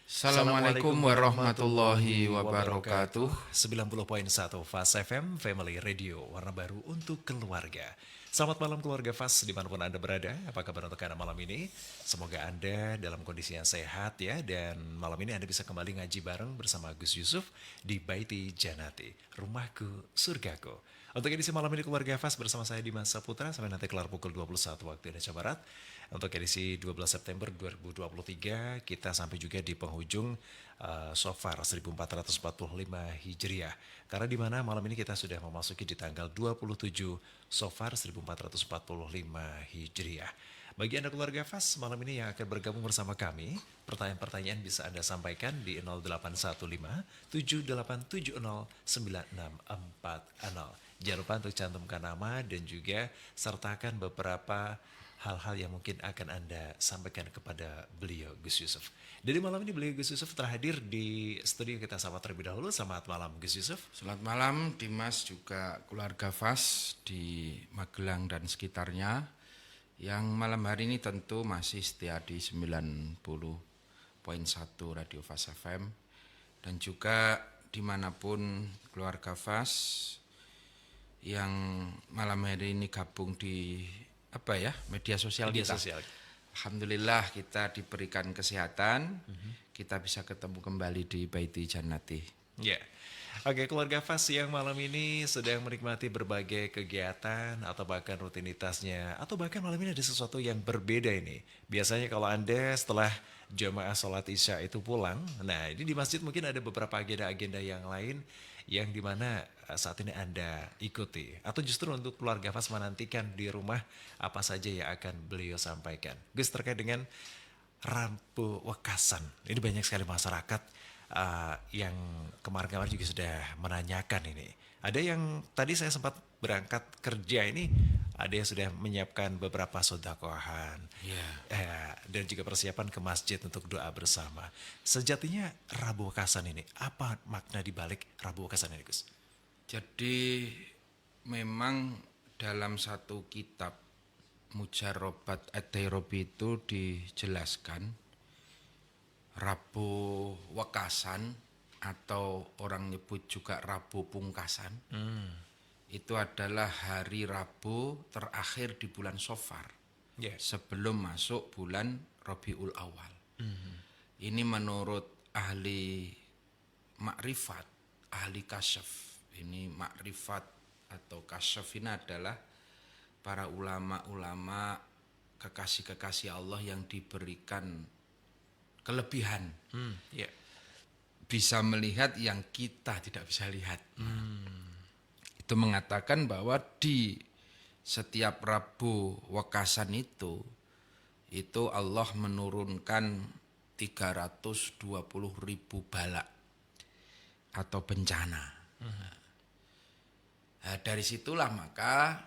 Assalamualaikum warahmatullahi wabarakatuh. 90.1 Fast FM Family Radio, warna baru untuk keluarga. Selamat malam keluarga Fast dimanapun Anda berada. Apa kabar untuk Anda malam ini? Semoga Anda dalam kondisi yang sehat ya. Dan malam ini Anda bisa kembali ngaji bareng bersama Gus Yusuf di Baiti Janati, rumahku surgaku. Untuk edisi malam ini keluarga Fast bersama saya Dimas Saputra sampai nanti kelar pukul 21 waktu Indonesia Barat. Untuk edisi 12 September 2023 kita sampai juga di penghujung Safar 1445 Hijriah. Karena di mana malam ini kita sudah memasuki di tanggal 27 Safar 1445 Hijriah. Bagi Anda keluarga Fas, malam ini yang akan bergabung bersama kami, pertanyaan-pertanyaan bisa Anda sampaikan di 0815 7870 9640. Jangan lupa untuk cantumkan nama dan juga sertakan beberapa hal-hal yang mungkin akan Anda sampaikan kepada beliau Gus Yusuf. Jadi malam ini beliau Gus Yusuf terhadir di studio, kita sapa terlebih dahulu. Selamat malam Gus Yusuf. Selamat malam Dimas, juga keluarga Fas di Magelang dan sekitarnya. Yang malam hari ini tentu masih setia di 90.1 Radio Fas FM. Dan juga dimanapun keluarga Fas yang malam hari ini gabung di media sosial kita. Alhamdulillah kita diberikan kesehatan, kita bisa ketemu kembali di Baiti Janati. Ya, oke keluarga Fas yang malam ini sedang menikmati berbagai kegiatan atau bahkan rutinitasnya, atau bahkan malam ini ada sesuatu yang berbeda ini. Biasanya kalau Anda setelah jamaah sholat isya itu pulang, nah ini di masjid mungkin ada beberapa agenda-agenda yang lain yang dimana saat ini Anda ikuti. Atau justru untuk keluarga Fas menantikan di rumah apa saja yang akan beliau sampaikan. Gus, terkait dengan Rabu Wekasan, ini banyak sekali masyarakat yang kemarin-kemarin juga sudah menanyakan ini. Ada yang tadi saya sempat berangkat kerja ini, ada yang sudah menyiapkan beberapa sedekahan, dan juga persiapan ke masjid untuk doa bersama. Sejatinya Rabu Wekasan ini, apa makna dibalik Rabu Wekasan ini, Gus? Jadi memang dalam satu kitab Mujarobat At-Tairobi itu dijelaskan Rabu Wekasan atau orang nyebut juga Rabu Pungkasan itu adalah hari Rabu terakhir di bulan Safar sebelum masuk bulan Rabiul Awal. Ini menurut ahli makrifat, ahli kasyaf. Ini makrifat atau kasyaf ini adalah para ulama-ulama kekasih-kekasih Allah yang diberikan kelebihan, bisa melihat yang kita tidak bisa lihat. Itu mengatakan bahwa di setiap Rabu Wekasan itu Allah menurunkan 320.000 bala atau bencana. Nah, dari situlah maka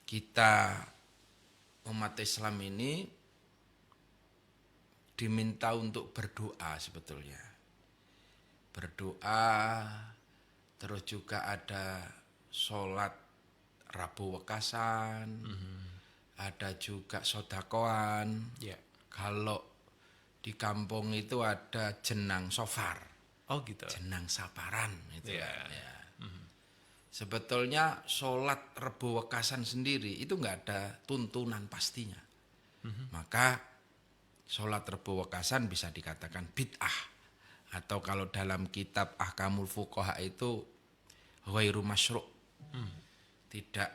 kita umat Islam ini diminta untuk berdoa sebetulnya. Berdoa, terus juga ada sholat Rabu Wekasan, ada juga sodakoan. Kalau di kampung itu ada jenang sofar. Oh gitu. Jenang saparan itu. Sebetulnya sholat Rabu Wekasan sendiri itu nggak ada tuntunan pastinya. Maka sholat Rabu Wekasan bisa dikatakan bid'ah. Atau kalau dalam kitab Ahkamul Fuqaha itu ghairu masyru'. Tidak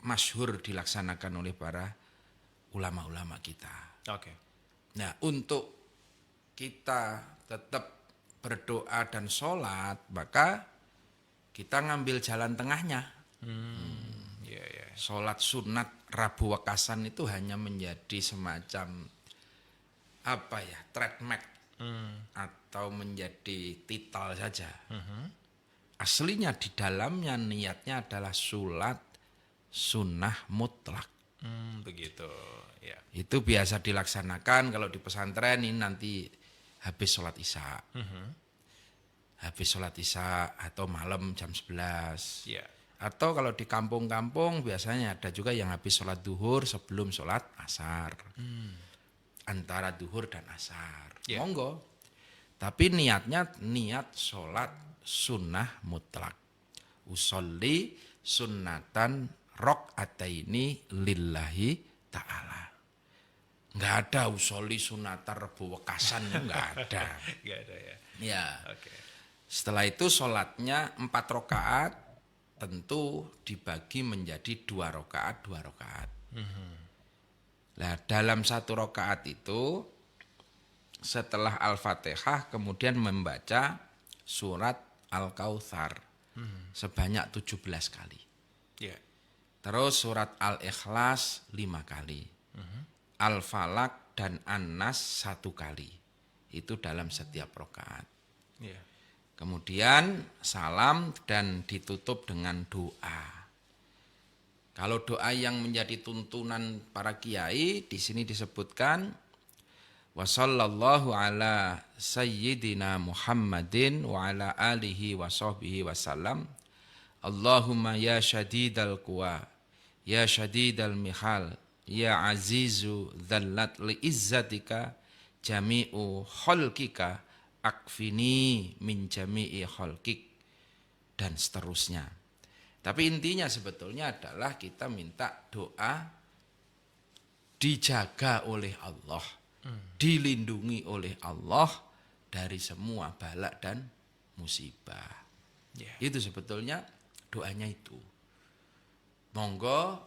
masyhur dilaksanakan oleh para ulama-ulama kita. Nah, untuk kita tetap berdoa dan sholat, maka kita ngambil jalan tengahnya. Sholat sunat Rabu Wekasan itu hanya menjadi semacam trademark atau menjadi titel saja. Aslinya di dalamnya niatnya adalah sholat sunnah mutlak. Begitu. Itu biasa dilaksanakan kalau di pesantren ini nanti habis sholat isya. Habis sholat isya atau malam jam 11. Atau kalau di kampung-kampung biasanya ada juga yang habis sholat duhur sebelum sholat asar. antara duhur dan asar. Ya. Monggo. Tapi niatnya niat sholat sunnah mutlak. Usolli sunnatan rok'ataini lillahi ta'ala. Nggak ada usolli sunatan rebu wekasan, nggak ada. Nggak ada ya. Ya. Oke. Setelah itu sholatnya 4 rakaat, tentu dibagi menjadi 2 rakaat, 2 rakaat. Nah, dalam 1 rakaat itu setelah Al-Fatihah kemudian membaca surat Al-Kautsar sebanyak 17 kali. Ya. Terus surat Al-Ikhlas 5 kali. Al-Falak dan An-Nas 1 kali. Itu dalam setiap rakaat. Ya. Kemudian salam dan ditutup dengan doa. Kalau doa yang menjadi tuntunan para kiai di sini disebutkan wa sallallahu ala sayyidina Muhammadin wa ala alihi wa sahbihi wasallam. Allahumma ya syadidal quwa, ya syadidal mihal, ya azizu dzallat li izzatika jami'u khalqika akfini min jami'i khalqik, dan seterusnya. Tapi intinya sebetulnya adalah kita minta doa dijaga oleh Allah, dilindungi oleh Allah dari semua bala dan musibah. Ya. Itu sebetulnya doanya itu. Monggo,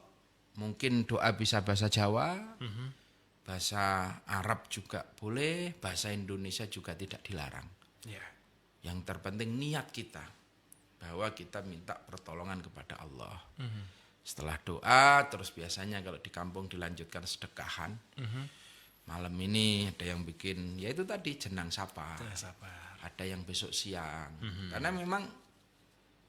mungkin doa bisa bahasa Jawa, bahasa Arab juga boleh, bahasa Indonesia juga tidak dilarang. Ya. Yang terpenting niat kita, bahwa kita minta pertolongan kepada Allah. Setelah doa, terus biasanya kalau di kampung dilanjutkan sedekahan. Malam ini ada yang bikin, ya itu tadi jenang sapa. Sabar. Ada yang besok siang. Karena memang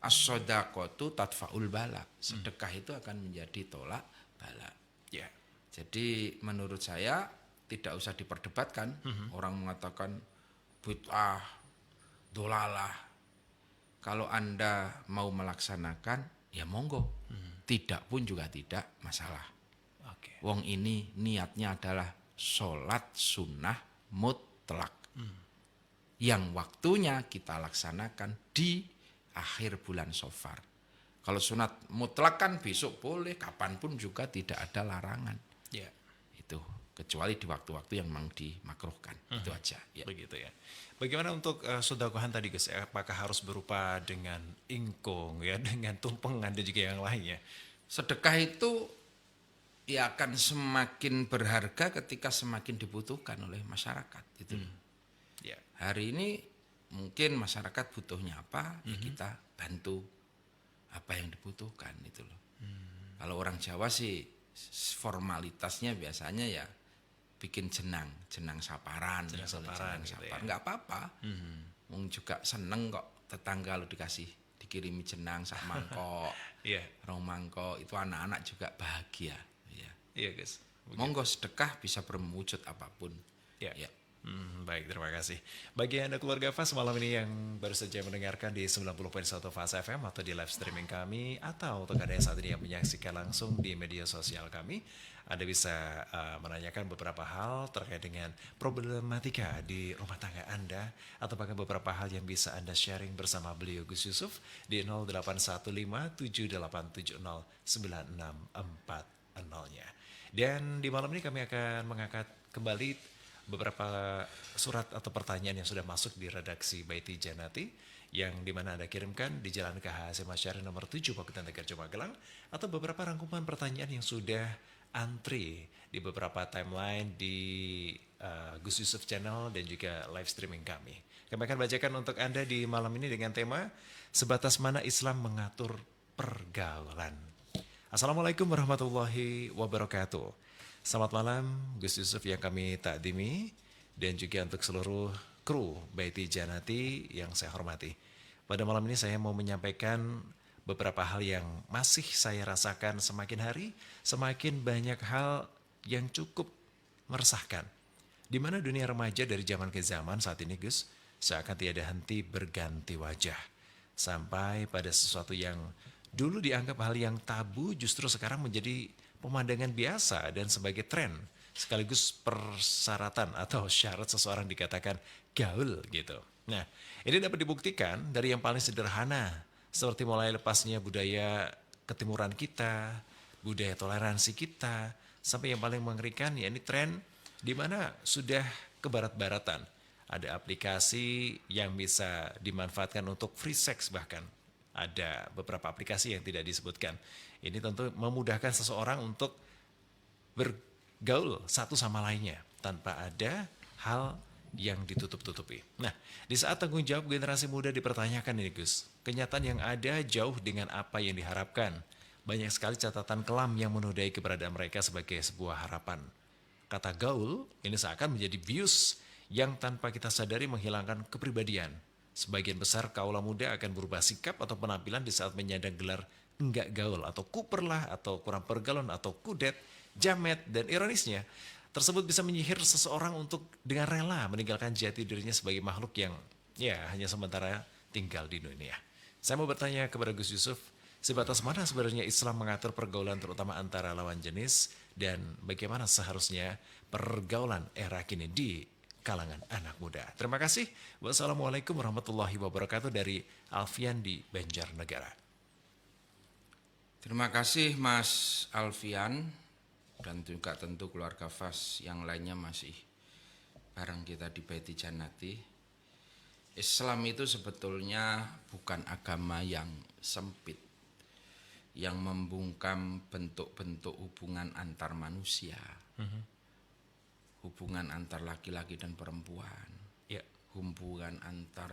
as-shadaqatu tadfa'ul bala. Sedekah itu akan menjadi tolak bala. Ya. Jadi menurut saya tidak usah diperdebatkan. Orang mengatakan bid'ah, dolalah. Kalau Anda mau melaksanakan, ya monggo. Tidak pun juga tidak masalah. Oke. Wong ini niatnya adalah sholat sunnah mutlak. Yang waktunya kita laksanakan di akhir bulan Safar. Kalau sunat mutlak kan besok boleh, kapanpun juga tidak ada larangan. Ya. Itu kecuali di waktu-waktu yang memang dimakruhkan. Itu aja. Ya. Begitu ya. Bagaimana untuk sedekahan tadi Gus? Apakah harus berupa dengan ingkung ya, dengan tumpengan dan juga yang lainnya? Sedekah itu ya akan semakin berharga ketika semakin dibutuhkan oleh masyarakat. Itu. Ya. Hari ini mungkin masyarakat butuhnya apa, ya kita bantu apa yang dibutuhkan itu loh. Kalau orang Jawa sih formalitasnya biasanya ya bikin jenang saparan, Jenang misalnya saparan gitu sapar. ya. Nggak apa-apa. Wong juga seneng kok tetangga lo dikirimi jenang sak mangkok, Iya. rong mangkok, itu anak-anak juga bahagia. Ya. Iya Gus. Monggo sedekah bisa berwujud apapun. Ya. Ya. Baik, terima kasih. Bagi Anda keluarga Fas malam ini yang baru saja mendengarkan di 90.1 Fas FM atau di live streaming kami, atau untuk Anda yang saat ini yang menyaksikan langsung di media sosial kami, Anda bisa menanyakan beberapa hal terkait dengan problematika di rumah tangga Anda, atau bahkan beberapa hal yang bisa Anda sharing bersama beliau Gus Yusuf di 081578909640-nya. Dan di malam ini kami akan mengangkat kembali beberapa surat atau pertanyaan yang sudah masuk di redaksi Baiti Janati, yang dimana Anda kirimkan di Jalan KH Hasyim Asy'ari nomor 7 Pakutan Tegarjo Magelang, atau beberapa rangkuman pertanyaan yang sudah antri di beberapa timeline di Gus Yusuf Channel dan juga live streaming kami. Kami akan bacakan untuk Anda di malam ini dengan tema Sebatas Mana Islam Mengatur Pergaulan. Assalamualaikum warahmatullahi wabarakatuh. Selamat malam Gus Yusuf yang kami takdimi, dan juga untuk seluruh kru Baiti Janati yang saya hormati. Pada malam ini saya mau menyampaikan beberapa hal yang masih saya rasakan semakin hari, semakin banyak hal yang cukup meresahkan. Di mana dunia remaja dari zaman ke zaman saat ini Gus, seakan tiada henti berganti wajah. Sampai pada sesuatu yang dulu dianggap hal yang tabu justru sekarang menjadi pemandangan biasa dan sebagai tren sekaligus persyaratan atau syarat seseorang dikatakan gaul gitu. Nah, ini dapat dibuktikan dari yang paling sederhana, seperti mulai lepasnya budaya ketimuran kita, budaya toleransi kita, sampai yang paling mengerikan yakni tren di mana sudah ke barat-baratan. Ada aplikasi yang bisa dimanfaatkan untuk free sex bahkan. Ada beberapa aplikasi yang tidak disebutkan. Ini tentu memudahkan seseorang untuk bergaul satu sama lainnya tanpa ada hal yang ditutup-tutupi. Nah, di saat tanggung jawab generasi muda dipertanyakan ini Gus, kenyataan yang ada jauh dengan apa yang diharapkan. Banyak sekali catatan kelam yang menodai keberadaan mereka sebagai sebuah harapan. Kata gaul ini seakan menjadi bius yang tanpa kita sadari menghilangkan kepribadian. Sebagian besar kaula muda akan berubah sikap atau penampilan di saat menyandang gelar enggak gaul atau kuperlah atau kurang pergaulan atau kudet, jamet, dan ironisnya tersebut bisa menyihir seseorang untuk dengan rela meninggalkan jati dirinya sebagai makhluk yang ya hanya sementara tinggal di dunia. Saya mau bertanya kepada Gus Yusuf, sebatas mana sebenarnya Islam mengatur pergaulan terutama antara lawan jenis dan bagaimana seharusnya pergaulan era kini di kalangan anak muda. Terima kasih. Wassalamualaikum warahmatullahi wabarakatuh dari Alfian di Banjarnegara. Terima kasih Mas Alfian dan juga tentu keluarga Fas yang lainnya masih bareng kita di Baiti Jannati. Islam itu sebetulnya bukan agama yang sempit, yang membungkam bentuk-bentuk hubungan antar manusia, hubungan antar laki-laki dan perempuan, Ya. hubungan antar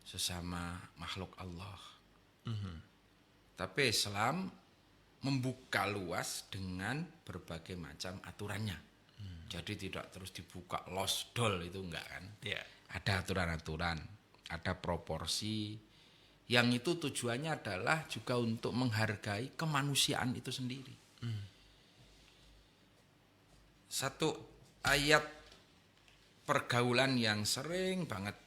sesama makhluk Allah. Tapi Islam membuka luas dengan berbagai macam aturannya. Jadi tidak terus dibuka losdol itu enggak kan. Ya. Ada aturan-aturan, ada proporsi yang itu tujuannya adalah juga untuk menghargai kemanusiaan itu sendiri. Satu ayat pergaulan yang sering banget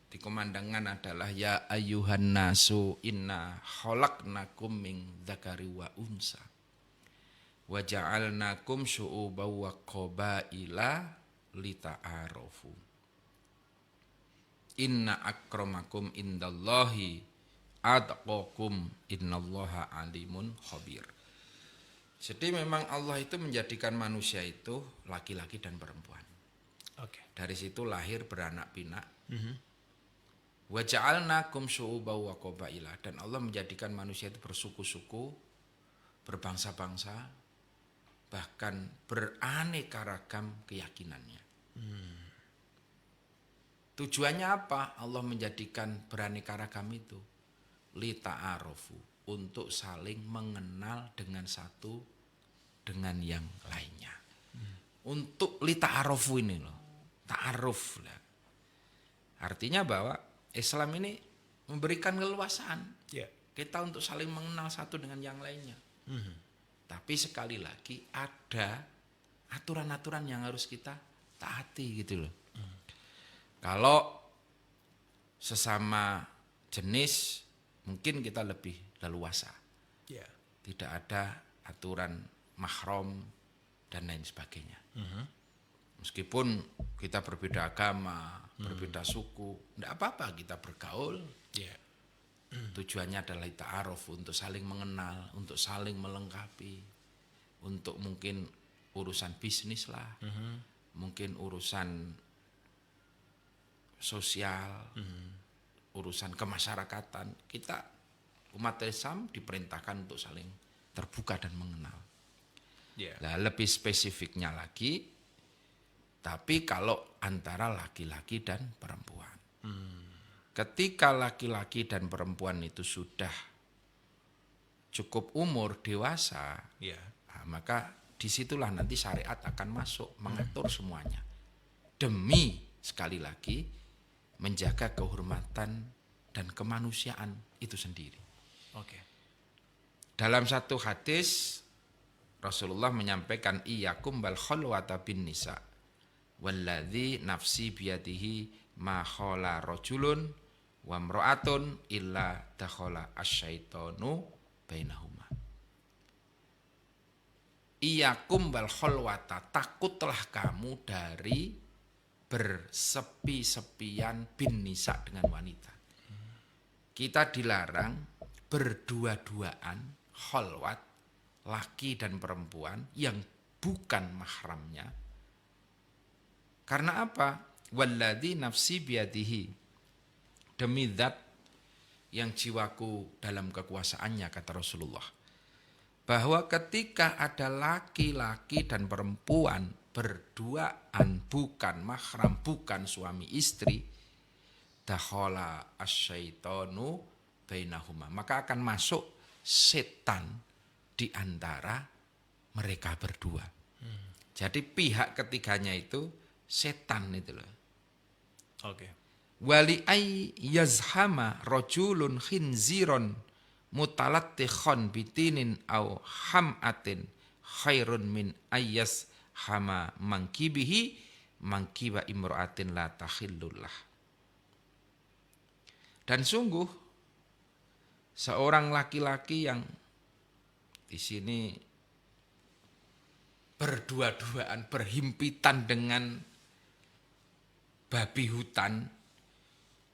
dikumandangkan adalah ya ayyuhan nasu inna khalaqnakum min dzakari wa unsa wa ja'alnakum syu'uban wa qabaila lita'arafu inna akramakum indallahi atqakum innallaha alimun khabir. Jadi memang Allah itu menjadikan manusia itu laki-laki dan perempuan. Oke. Dari situ lahir beranak pinak. Wa ja'alnakum syu'uban wa qabaila, dan Allah menjadikan manusia itu bersuku-suku, berbangsa-bangsa, bahkan beraneka ragam keyakinannya. Tujuannya apa? Allah menjadikan beraneka ragam itu li ta'arufu, untuk saling mengenal dengan satu dengan yang lainnya. Untuk li ta'arufu ini loh, ta'aruf lah. Artinya bahwa Islam ini memberikan keleluasaan kita untuk saling mengenal satu dengan yang lainnya. Tapi sekali lagi ada aturan-aturan yang harus kita taati gitu loh. Kalau sesama jenis mungkin kita lebih leluasa. Tidak ada aturan mahram dan lain sebagainya. Meskipun kita berbeda agama, berbeda suku, tidak apa-apa kita bergaul. Tujuannya adalah ta'aruf, untuk saling mengenal, untuk saling melengkapi, untuk mungkin urusan bisnis lah, mungkin urusan sosial, urusan kemasyarakatan. Kita umat Islam diperintahkan untuk saling terbuka dan mengenal. Nah, lebih spesifiknya lagi, tapi kalau antara laki-laki dan perempuan. Ketika laki-laki dan perempuan itu sudah cukup umur dewasa, nah, maka disitulah nanti syariat akan masuk mengatur semuanya. Demi sekali lagi menjaga kehormatan dan kemanusiaan itu sendiri. Dalam satu hadis Rasulullah menyampaikan iyyakum wal khalwata bin nisa walladzi nafsi biyadihi ma khala rajulun wa imra'atun illa dakhala asyaitonu bainahuma. Iyakum wal kholwata, takutlah kamu dari bersepi-sepian bin nisa dengan wanita. Kita dilarang berdua-duaan kholwat, laki dan perempuan yang bukan mahramnya. Karena apa? Walladzi nafsi biadihi, demi zat yang jiwaku dalam kekuasaannya, kata Rasulullah, bahwa ketika ada laki-laki dan perempuan berduaan bukan mahram, bukan suami istri, dakhala asyaitonu bainahuma, maka akan masuk setan di antara mereka berdua. Jadi pihak ketiganya itu setan itu loh. Oke. Wali ay yazhama rajulun khinziron mutalattikhon bitinin au hamatin khairun min ayyas hama mangkibihi mangkiba imra'atin la takhillullah. Dan sungguh seorang laki-laki yang di sini berdua-duaan berhimpitan dengan babi hutan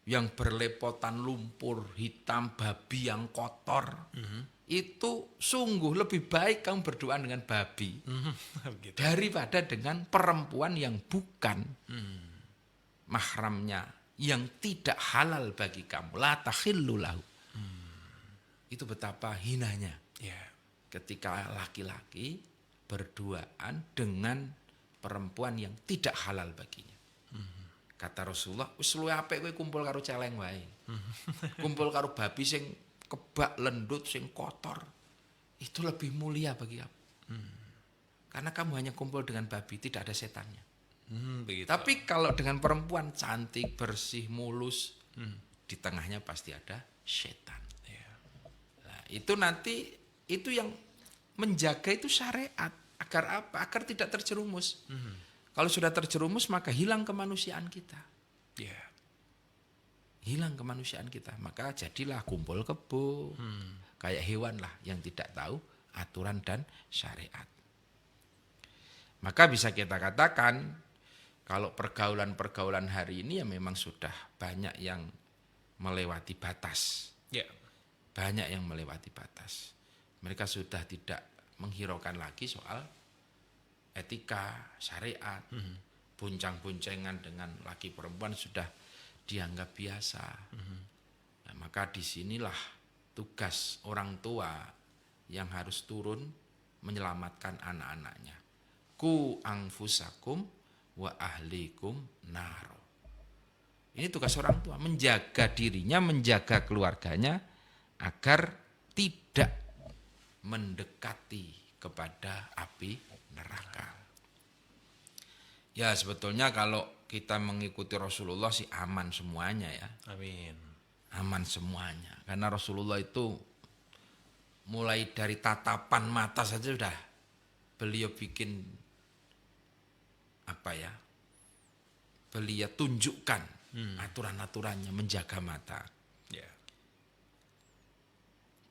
yang berlepotan lumpur hitam, babi yang kotor, itu sungguh lebih baik kamu berduaan dengan babi Gitu. daripada dengan perempuan yang bukan mahramnya, yang tidak halal bagi kamu. La takhillu lahu. Itu betapa hinanya Ya. ketika laki-laki berduaan dengan perempuan yang tidak halal baginya. Kata Rasulullah, wis luwih apik kowe kumpul karo celeng wae. Kumpul karo babi sing kebak lendut sing kotor. Itu lebih mulia bagi kamu. Karena kamu hanya kumpul dengan babi, tidak ada setannya. Begitu. Tapi kalau dengan perempuan cantik, bersih, mulus, di tengahnya pasti ada setan. Ya. Nah, itu nanti itu yang menjaga itu syariat. Agar apa? Agar tidak terjerumus. Kalau sudah terjerumus maka hilang kemanusiaan kita. Ya. Hilang kemanusiaan kita. Maka jadilah kumpul kebo. Kayak hewan lah yang tidak tahu aturan dan syariat. Maka bisa kita katakan kalau pergaulan-pergaulan hari ini ya memang sudah banyak yang melewati batas. Ya. Banyak yang melewati batas. Mereka sudah tidak menghiraukan lagi soal etika, syariat, buncang-buncengan dengan laki perempuan sudah dianggap biasa. Nah, maka disinilah tugas orang tua yang harus turun menyelamatkan anak-anaknya. Ku anfusakum wa ahlikum naro. Ini tugas orang tua, menjaga dirinya, menjaga keluarganya agar tidak mendekati kepada api neraka. Ya sebetulnya kalau kita mengikuti Rasulullah sih aman semuanya ya. Amin. Aman semuanya. Karena Rasulullah itu mulai dari tatapan mata saja sudah beliau bikin apa ya? Beliau tunjukkan aturan-aturannya menjaga mata. Ya.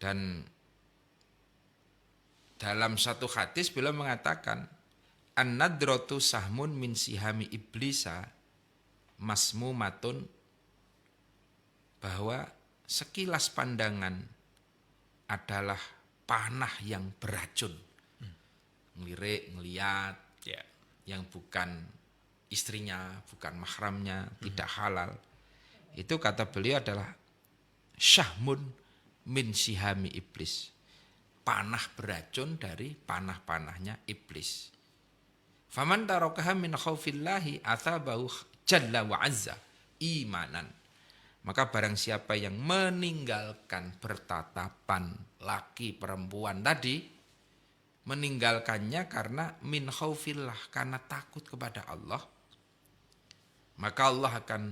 Dan dalam satu hadis beliau mengatakan an-nadratu sahmun min sihami iblisa masmumatun, bahwa sekilas pandangan adalah panah yang beracun. Ngelirik, ngeliat, Ya. yang bukan istrinya, bukan mahramnya, tidak halal. Itu kata beliau adalah syahmun min sihami iblis. Panah beracun dari panah-panahnya iblis. Faman tarakaha min khaufillahi athabahu jalla wa azza imanan. Maka barang siapa yang meninggalkan bertatapan laki perempuan tadi, meninggalkannya karena min khaufillah, karena takut kepada Allah, maka Allah akan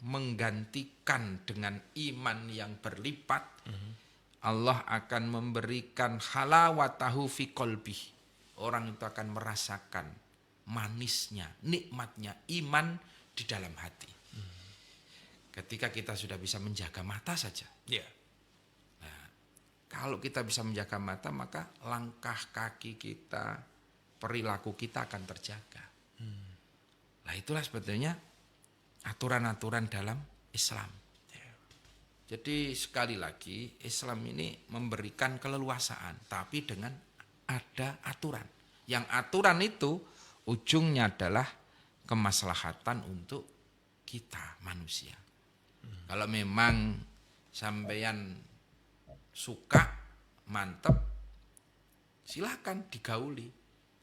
menggantikan dengan iman yang berlipat. Allah akan memberikan halawatahu fi qalbih. Orang itu akan merasakan manisnya, nikmatnya iman di dalam hati. Ketika kita sudah bisa menjaga mata saja. Ya. Nah, kalau kita bisa menjaga mata, maka langkah kaki kita, perilaku kita akan terjaga. Nah itulah sebetulnya aturan-aturan dalam Islam. Jadi sekali lagi Islam ini memberikan keleluasaan, tapi dengan ada aturan. Yang aturan itu ujungnya adalah kemaslahatan untuk kita manusia. Kalau memang sampeyan suka, mantep, silakan digauli.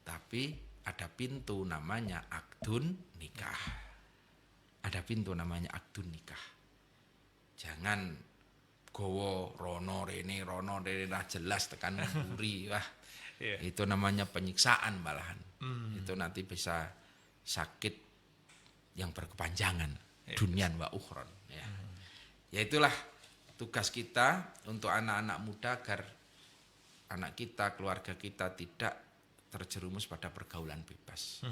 Tapi ada pintu namanya akdun nikah. Ada pintu namanya akdun nikah. Jangan gowo rono rene ra jelas tekan mburi. Wah, itu namanya penyiksaan malahan. Itu nanti bisa sakit yang berkepanjangan, dunian wa ukhron. Ya itulah tugas kita untuk anak-anak muda agar anak kita, keluarga kita tidak terjerumus pada pergaulan bebas.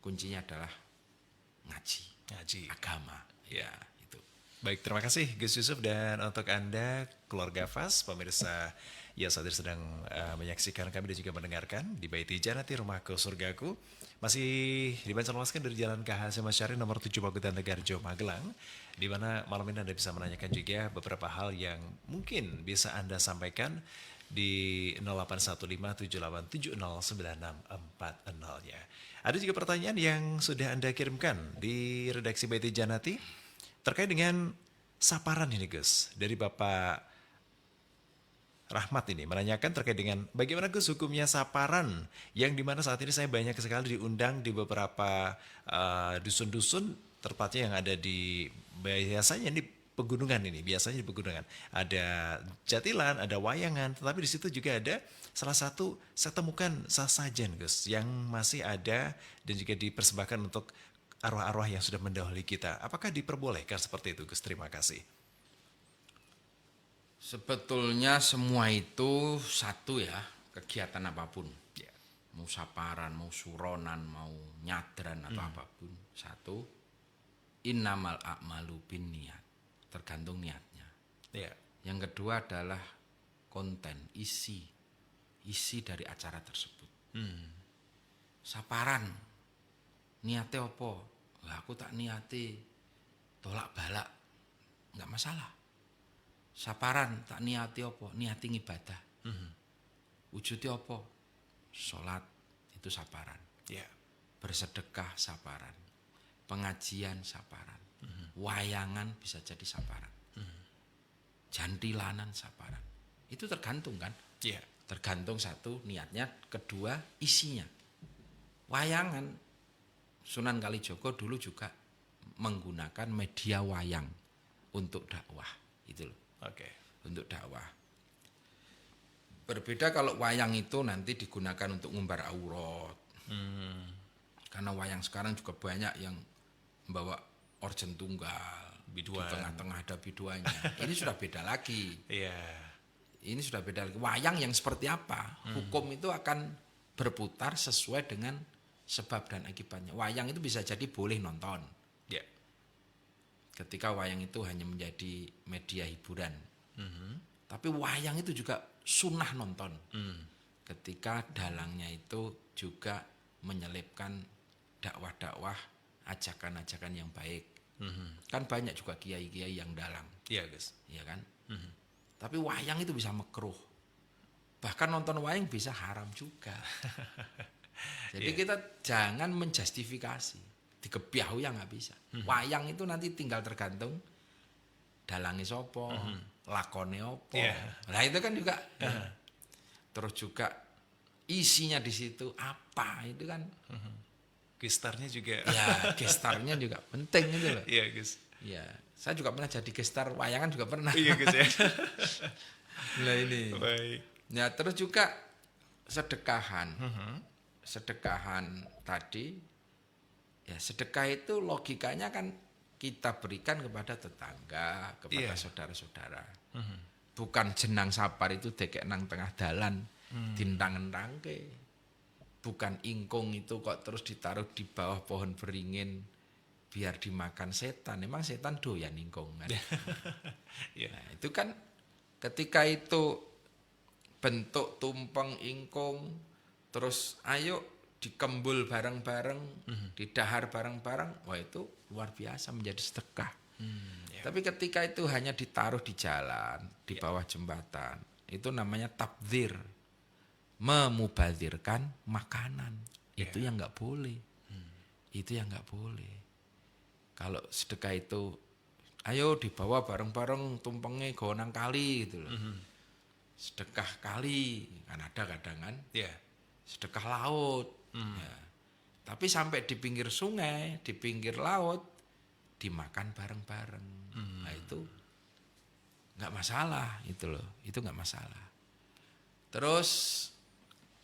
Kuncinya adalah ngaji. Agama. Ya, itu. Baik, terima kasih Gus Yusuf, dan untuk Anda keluarga Fas, pemirsa yang saat ini sedang menyaksikan kami dan juga mendengarkan di Baiti Janati Rumahku Surgaku, masih dibancarluaskan dari Jalan KH Hasyim Asy'ari nomor 7 Pakutan Tegarjo Magelang, di mana malam ini Anda bisa menanyakan juga beberapa hal yang mungkin bisa Anda sampaikan di 081578709640-nya. Ada juga pertanyaan yang sudah Anda kirimkan di redaksi Baiti Janati terkait dengan saparan ini Gus, dari Bapak Rahmat ini menanyakan terkait dengan bagaimana Gus hukumnya saparan, yang dimana saat ini saya banyak sekali diundang di beberapa dusun-dusun, tepatnya yang ada di biasanya di pegunungan ini, biasanya di pegunungan. Ada jatilan, ada wayangan, tetapi di situ juga ada salah satu saya temukan sesajen Gus yang masih ada dan juga dipersembahkan untuk arwah-arwah yang sudah mendahului kita. Apakah diperbolehkan seperti itu Gus? Terima kasih. Sebetulnya semua itu satu ya, kegiatan apapun. Mau saparan, mau suronan, mau nyadran atau apapun. Satu, innamal a'malu binniyat. Tergantung niatnya. Yang kedua adalah konten, isi dari acara tersebut. Saparan, niatnya apa? Aku tak niati tolak balak, nggak masalah. Saparan tak niati apa? Niati ibadah. Wujudnya apa? Sholat itu saparan. Bersedekah saparan. Pengajian saparan. Wayangan bisa jadi saparan. Jantilanan saparan. Itu tergantung kan? Tergantung satu niatnya, kedua isinya. Wayangan, Sunan Kalijogo dulu juga menggunakan media wayang untuk dakwah. Itu loh. Untuk dakwah. Berbeda kalau wayang itu nanti digunakan untuk ngumbar aurat. Karena wayang sekarang juga banyak yang membawa orjen tunggal, biduan. Di tengah-tengah ada biduannya. Ini sudah beda lagi. Ini sudah beda lagi. Wayang yang seperti apa? Hukum itu akan berputar sesuai dengan sebab dan akibatnya. Wayang itu bisa jadi boleh nonton. Ketika wayang itu hanya menjadi media hiburan. Tapi wayang itu juga sunnah nonton. Ketika dalangnya itu juga menyelipkan dakwah-dakwah, ajakan-ajakan yang baik. Kan banyak juga kiai-kiai yang dalang. Gus. Iya kan? Tapi wayang itu bisa makruh. Bahkan nonton wayang bisa haram juga. Jadi kita jangan menjustifikasi. Dikepiahu ya nggak bisa. Wayang itu nanti tinggal tergantung dalangi sopo, lakone opo. Nah itu kan juga. Terus juga isinya di situ apa itu kan. Gestarnya juga. Ya gestarnya juga penting itu loh. Gus. Ya, saya juga pernah jadi gestar wayangan juga pernah. Gus ya. Nah ini. Baik. Ya terus juga sedekahan. Sedekahan tadi. Ya, sedekah itu logikanya kan kita berikan kepada tetangga, kepada saudara-saudara. Bukan jenang sapar itu dekek nang tengah dalan, dintang-entangke. Bukan ingkung itu kok terus ditaruh di bawah pohon beringin biar dimakan setan. Emang setan doyan ingkung kan? Nah, itu kan ketika itu bentuk tumpeng ingkung, terus ayo dikembul bareng-bareng, didahar bareng-bareng, wah itu luar biasa menjadi sedekah. Tapi ketika itu hanya ditaruh di jalan, di bawah jembatan, itu namanya tabdzir, memubadzirkan makanan. Itu yang nggak boleh. Itu yang nggak boleh. Kalau sedekah itu, ayo dibawa bareng-bareng tumpengnya gonang kali gitu loh. Sedekah kali, kan ada kadang kan. Sedekah laut. Ya. Tapi sampai di pinggir sungai, di pinggir laut, dimakan bareng-bareng. Nah itu nggak masalah itu loh, itu nggak masalah. Terus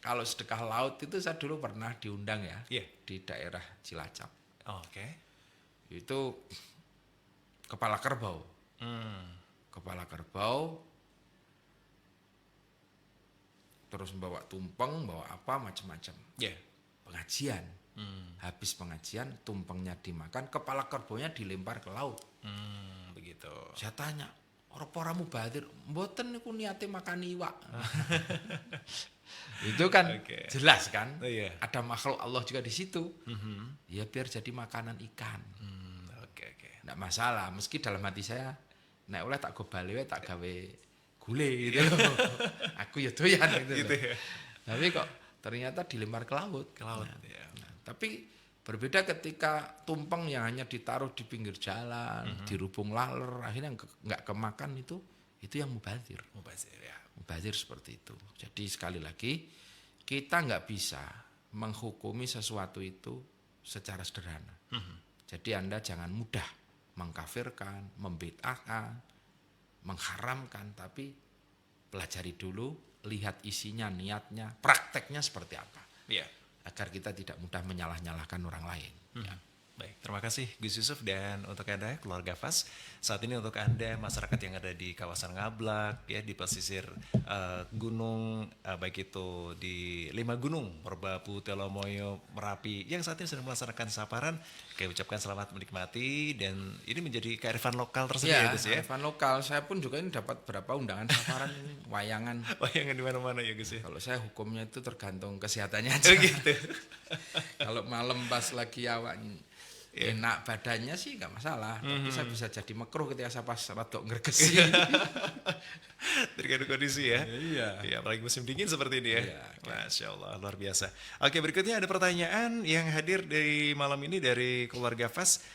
kalau sedekah laut itu saya dulu pernah diundang ya di daerah Cilacap. Itu kepala kerbau. Kepala kerbau terus bawa tumpeng, bawa apa macam-macam. Pengajian. Habis pengajian tumpengnya dimakan, kepala kerbaunya dilempar ke laut. Begitu. Saya tanya, "Ora mubadzir, mboten niku niate makan iwak." Itu kan jelas kan? Ada makhluk Allah juga di situ. Ya biar jadi makanan ikan. Nggak masalah, meski dalam hati saya nek oleh tak go bali wae tak gawe gule gitu. Aku ya doyan gitu. Ya. Tapi kok ternyata dilempar ke laut. Tapi berbeda ketika tumpeng yang hanya ditaruh di pinggir jalan, dirubung laler, akhirnya nggak kemakan itu yang mubazir. Mubazir seperti itu. Jadi sekali lagi kita nggak bisa menghukumi sesuatu itu secara sederhana. Jadi Anda jangan mudah mengkafirkan, membid'ahkan, mengharamkan, tapi pelajari dulu, lihat isinya, niatnya, prakteknya seperti apa. Agar kita tidak mudah menyalah-nyalahkan orang lain. Baik, terima kasih Gus Yusuf, dan untuk Anda keluarga Fas, saat ini untuk Anda masyarakat yang ada di kawasan Ngablak ya, di pesisir gunung, baik itu di 5 gunung, Merbabu, Telomoyo, Merapi, yang saat ini sedang melaksanakan saparan, kami ucapkan selamat menikmati, dan ini menjadi kearifan lokal tersendiri ya Gus ya. Kearifan lokal, saya pun juga ini dapat berapa undangan saparan ini, wayangan. Wayangan di mana-mana ya Gus ya. Kalau saya hukumnya itu tergantung kesehatannya aja. Gitu. Kalau malam pas lagi awak enak badannya sih nggak masalah, tapi saya bisa jadi makruh ketika saya pas rada ngergesi. Tergantung kondisi ya. Iya. Apalagi musim dingin seperti ini ya. Masya Allah, luar biasa. Oke, berikutnya ada pertanyaan yang hadir dari malam ini dari keluarga Fas.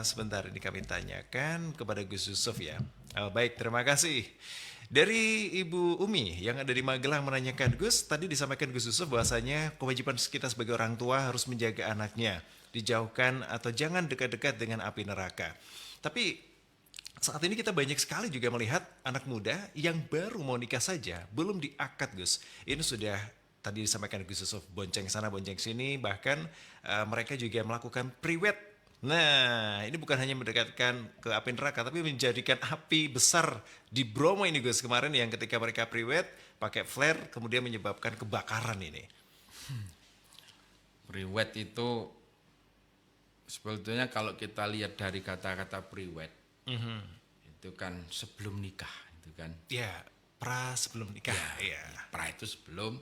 Sebentar, ini kami tanyakan kepada Gus Yusuf ya. Baik, terima kasih. Dari Ibu Umi yang ada di Magelang menanyakan, Gus, tadi disampaikan Gus Yusuf bahwasanya kewajiban kita sebagai orang tua harus menjaga anaknya, dijauhkan atau jangan dekat-dekat dengan api neraka. Tapi saat ini kita banyak sekali juga melihat anak muda yang baru mau nikah saja, belum diakad Gus. Ini sudah tadi disampaikan Gus Yusuf, bonceng sana bonceng sini, bahkan mereka juga melakukan priwed. Nah, ini bukan hanya mendekatkan ke api neraka, tapi menjadikan api besar di Bromo ini Gus, kemarin yang ketika mereka priwed pakai flare kemudian menyebabkan kebakaran ini. Priwed itu sebetulnya kalau kita lihat dari kata-kata priwed, itu kan sebelum nikah, itu kan. Ya, pra sebelum nikah. Ya. Pra itu sebelum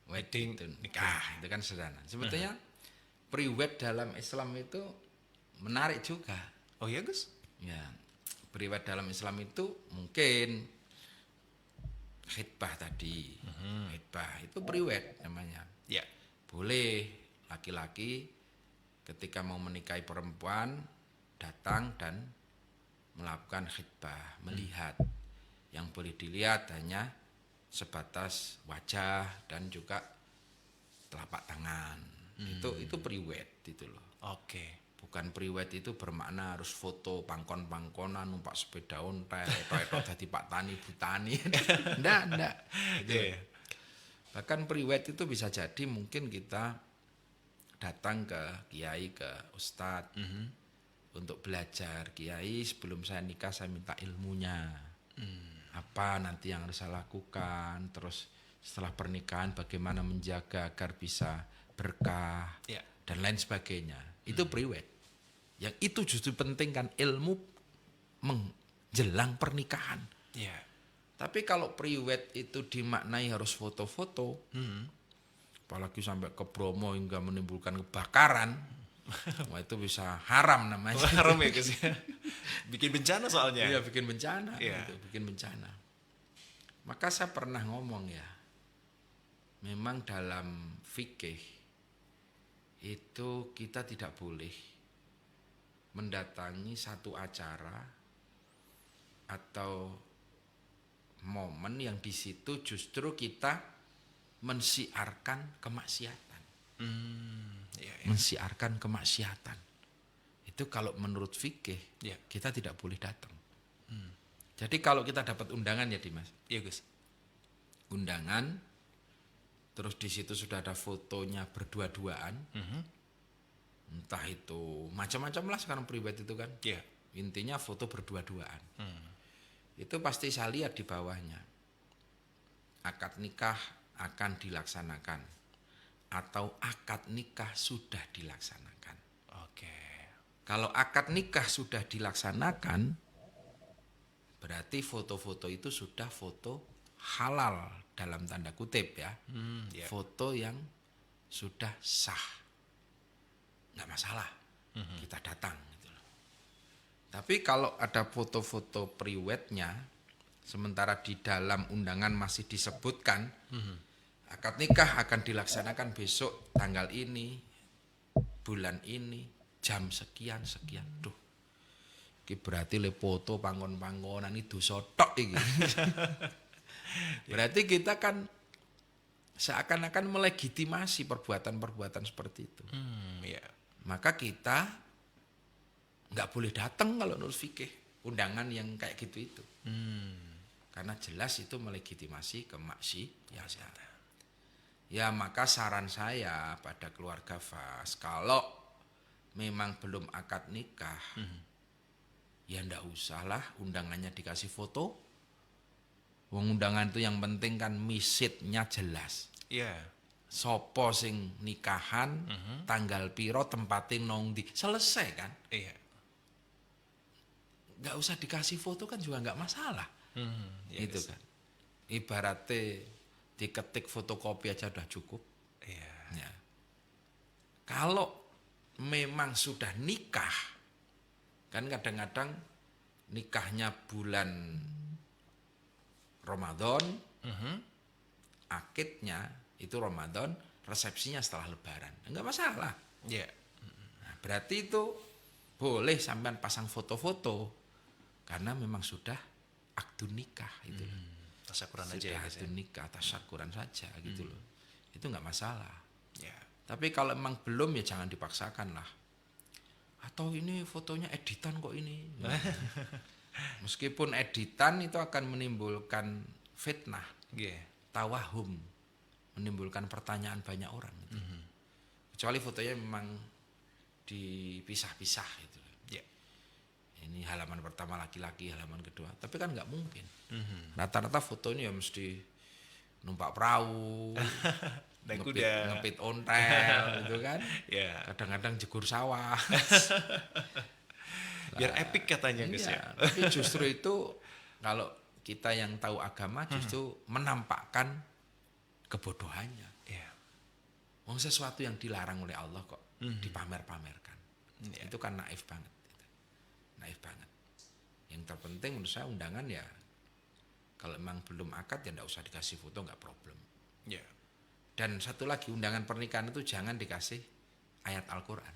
wedding, itu nikah, itu kan sederhana. Sebetulnya priwed dalam Islam itu menarik juga. Oh ya Gus? Ya, priwed dalam Islam itu mungkin khitbah tadi, khitbah itu priwed namanya. Ya. Boleh laki-laki ketika mau menikahi perempuan datang dan melakukan khitbah, melihat. Yang boleh dilihat hanya sebatas wajah dan juga telapak tangan. Itu priwed itu loh. Oke. Bukan priwed itu bermakna harus foto pangkon-pangkonan, numpak sepeda ontel, etok-etok dadi Pak Tani, Bu Tani. Ndak. Gitu. Bahkan priwed itu bisa jadi mungkin kita datang ke kiai, ke ustadz untuk belajar. Kiai, sebelum saya nikah saya minta ilmunya. Apa nanti yang harus saya lakukan, terus setelah pernikahan bagaimana menjaga agar bisa berkah dan lain sebagainya. Itu priwed. Yang itu justru penting kan, ilmu menjelang pernikahan. Tapi kalau priwed itu dimaknai harus foto-foto, apalagi sampai ke Bromo hingga menimbulkan kebakaran, wah itu bisa haram namanya. Wah, haram ya Gus ya. Bikin bencana soalnya. Iya, bikin bencana, Iya. gitu, bikin bencana. Maka saya pernah ngomong ya, memang dalam fikih itu kita tidak boleh mendatangi satu acara atau momen yang di situ justru kita mensiarkan kemaksiatan. Iya, iya. Mensiarkan kemaksiatan. Itu kalau menurut fikih Iya. kita tidak boleh datang. Jadi kalau kita dapat undangan ya Dimas, Iya Gus. undangan, terus di situ sudah ada fotonya berdua-duaan, entah itu macam-macam lah sekarang pribadi itu kan, Iya. intinya foto berdua-duaan. Itu pasti saya lihat di bawahnya, akad nikah akan dilaksanakan atau akad nikah sudah dilaksanakan. Oke. Kalau akad nikah sudah dilaksanakan, berarti foto-foto itu sudah foto halal dalam tanda kutip ya. Iya. Foto yang sudah sah. Nggak masalah. Kita datang gitu loh. Tapi kalau ada foto-foto priwetnya, sementara di dalam undangan masih disebutkan akad nikah akan dilaksanakan besok tanggal ini, bulan ini, jam sekian. Duh. Iki berarti le foto panggon-panggonan itu sotok iki. Berarti kita kan seakan-akan melegitimasi perbuatan-perbuatan seperti itu. Iya. Maka kita nggak boleh datang kalau menurut fikih undangan yang kayak gitu itu. Karena jelas itu melegitimasi kemaksiatan. Ya maka saran saya pada keluarga Fas, kalau memang belum akad nikah, ya ndak usah lah undangannya dikasih foto. Wong undangan itu yang penting kan misidnya jelas. Iya. Sopo sing nikahan, tanggal piro, tempatin nong di, selesai kan. Iya. Nggak usah dikasih foto kan juga nggak masalah. Iya, Itu Gus. kan. Ibaratnya diketik fotokopi aja udah cukup. Iya. Ya. Kalau memang sudah nikah, kan kadang-kadang nikahnya bulan Ramadan, akidnya itu Ramadan, resepsinya setelah Lebaran, enggak masalah. Iya. Nah, berarti itu boleh sampean pasang foto-foto karena memang sudah akdu nikah itu. Tasyakuran aja Sudah ya Gus ya. akdu nikah, tasyakuran saja gitu loh. Itu enggak masalah. Iya. Tapi kalau memang belum ya jangan dipaksakan lah. Atau ini fotonya editan kok ini. Meskipun editan itu akan menimbulkan fitnah, Iya. tawahum, menimbulkan pertanyaan banyak orang. Gitu. Kecuali fotonya memang dipisah-pisah gitu. Iya. Ini halaman pertama laki-laki, halaman kedua. Tapi kan nggak mungkin. Rata-rata fotonya ya mesti numpak perahu, Naik kuda. ngepit ontel gitu kan. Iya. Kadang-kadang jegur sawah. Biar epic katanya Gus ya. Iya, tapi justru itu kalau kita yang tahu agama justru menampakkan kebodohannya. Iya. Wong sesuatu yang dilarang oleh Allah kok dipamer-pamerkan. Itu kan naif banget. Gitu. Naif banget. Yang terpenting menurut saya undangan ya kalau memang belum akad ya enggak usah dikasih foto, enggak problem. Iya. Dan satu lagi undangan pernikahan itu jangan dikasih ayat Al-Qur'an.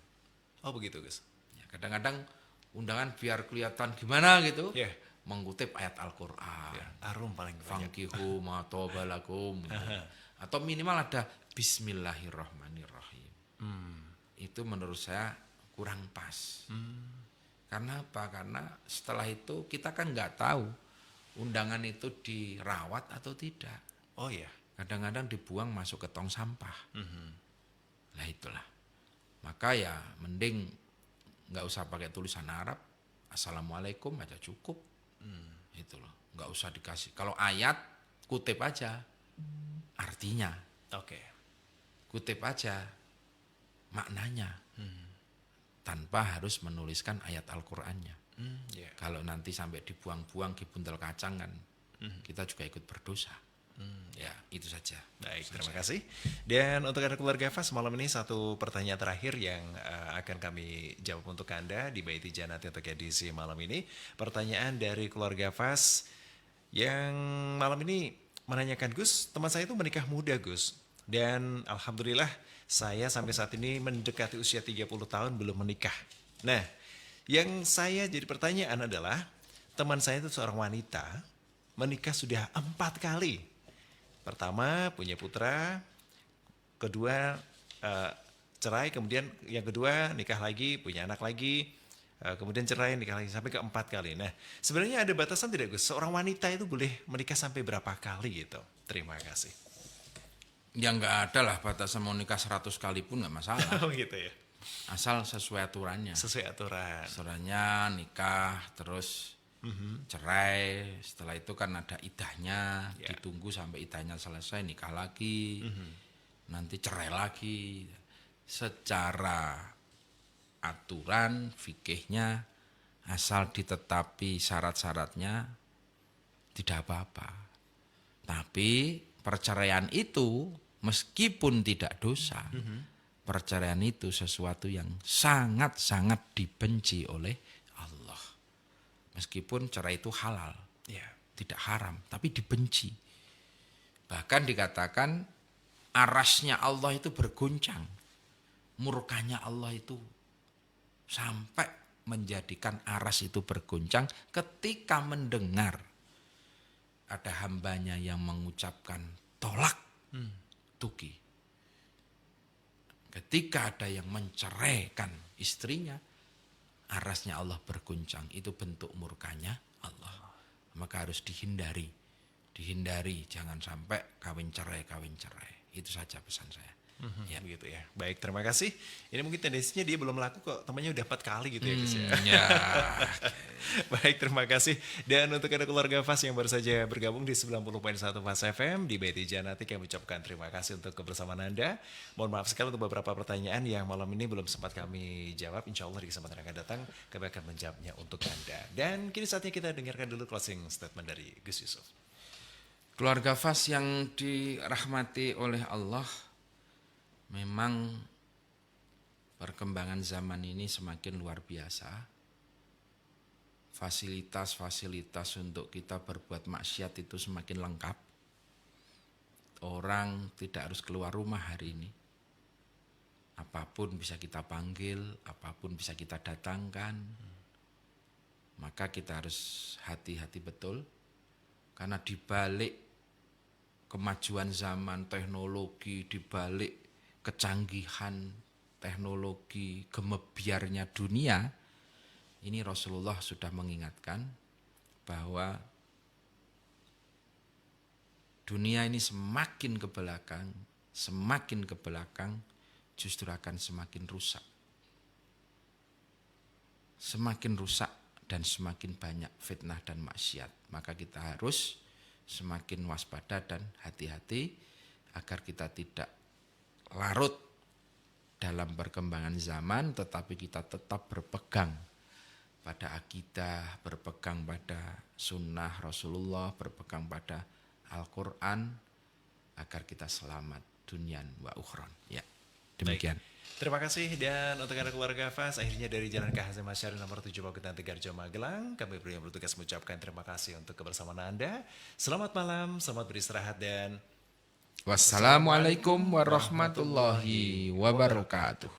Oh begitu Gus. Ya, kadang-kadang undangan biar kelihatan gimana gitu, Iya. mengutip ayat Al-Qur'an. Iya. Arum paling banyak. Fankihu ma toba lakum. Atau minimal ada Bismillahirrahmanirrahim. Itu menurut saya kurang pas. Karena apa? Karena setelah itu kita kan nggak tahu undangan itu dirawat atau tidak. Oh iya. Kadang-kadang dibuang masuk ke tong sampah. Lah itulah. Maka ya mending nggak usah pakai tulisan Arab, Assalamualaikum aja cukup. Itu loh, nggak usah dikasih. Kalau ayat kutip aja artinya, Oke. kutip aja maknanya, tanpa harus menuliskan ayat Al-Qur'annya. Iya. Kalau nanti sampai dibuang-buang di buntel kacang kan, kita juga ikut berdosa. Ya, itu saja. Baik, terima kasih. Dan untuk Anda keluarga Fas, malam ini satu pertanyaan terakhir yang akan kami jawab untuk Anda di Baiti Janati untuk edisi malam ini. Pertanyaan dari keluarga Fas yang malam ini menanyakan, Gus, teman saya itu menikah muda, Gus. Dan alhamdulillah saya sampai saat ini mendekati usia 30 tahun belum menikah. Nah, yang saya jadi pertanyaan adalah, teman saya itu seorang wanita, menikah sudah 4 kali. Pertama punya putra, kedua cerai, kemudian yang kedua nikah lagi, punya anak lagi, kemudian cerai, nikah lagi, sampai ke 4 kali. Nah, sebenarnya ada batasan tidak, Gus? Seorang wanita itu boleh menikah sampai berapa kali gitu? Terima kasih. Ya nggak ada lah batasan mau nikah 100 kali pun nggak masalah. Oh gitu ya. Asal sesuai aturannya. Sesuai aturan. Aturannya nikah terus cerai, setelah itu kan ada idahnya, Ya. ditunggu sampai idahnya selesai, nikah lagi, nanti cerai lagi. Secara aturan fikihnya, asal ditetapi syarat-syaratnya, tidak apa-apa. Tapi perceraian itu meskipun tidak dosa, perceraian itu sesuatu yang sangat-sangat dibenci oleh Allah. Meskipun cerai itu halal, Ya. tidak haram, tapi dibenci. Bahkan dikatakan arasnya Allah itu berguncang. Murkanya Allah itu sampai menjadikan aras itu berguncang ketika mendengar ada hambanya yang mengucapkan tolak tuki. Ketika ada yang menceraikan istrinya, arasnya Allah berguncang, itu bentuk murkanya Allah. Maka harus dihindari, jangan sampai kawin cerai. Itu saja pesan saya. Ya begitu ya. Baik, terima kasih. Ini mungkin tendensinya dia belum laku kok, temannya udah 4 kali gitu ya, Gus ya. Ya, Baik, terima kasih. Dan untuk ada keluarga Fas yang baru saja bergabung di 90.1 Fas FM di BT Janati, kami ucapkan terima kasih untuk kebersamaan Anda. Mohon maaf sekali untuk beberapa pertanyaan yang malam ini belum sempat kami jawab. Insya Allah di kesempatan yang akan datang kami akan menjawabnya untuk Anda. Dan kini saatnya kita dengarkan dulu closing statement dari Gus Yusuf. keluarga Fas yang dirahmati oleh Allah, memang perkembangan zaman ini semakin luar biasa. Fasilitas-fasilitas untuk kita berbuat maksiat itu semakin lengkap. Orang tidak harus keluar rumah hari ini. Apapun bisa kita panggil, apapun bisa kita datangkan. Maka kita harus hati-hati betul. Karena dibalik kemajuan zaman teknologi, dibalik kecanggihan teknologi, gemebiarnya dunia, ini Rasulullah sudah mengingatkan bahwa dunia ini semakin ke belakang justru akan semakin rusak. Semakin rusak dan semakin banyak fitnah dan maksiat. Maka kita harus semakin waspada dan hati-hati agar kita tidak larut dalam perkembangan zaman, tetapi kita tetap berpegang pada akidah, berpegang pada sunnah Rasulullah, berpegang pada Al-Quran, agar kita selamat dunian wa ukhron. Ya, demikian. Baik. Terima kasih. Dan untuk Anda keluarga Fas, akhirnya dari Jalan K. Hasyim Asy'ari nomor 7 Pakutan Tegarjo Magelang, kami yang bertugas mengucapkan terima kasih untuk kebersamaan Anda. Selamat malam, selamat beristirahat, dan Wassalamualaikum warahmatullahi wabarakatuh.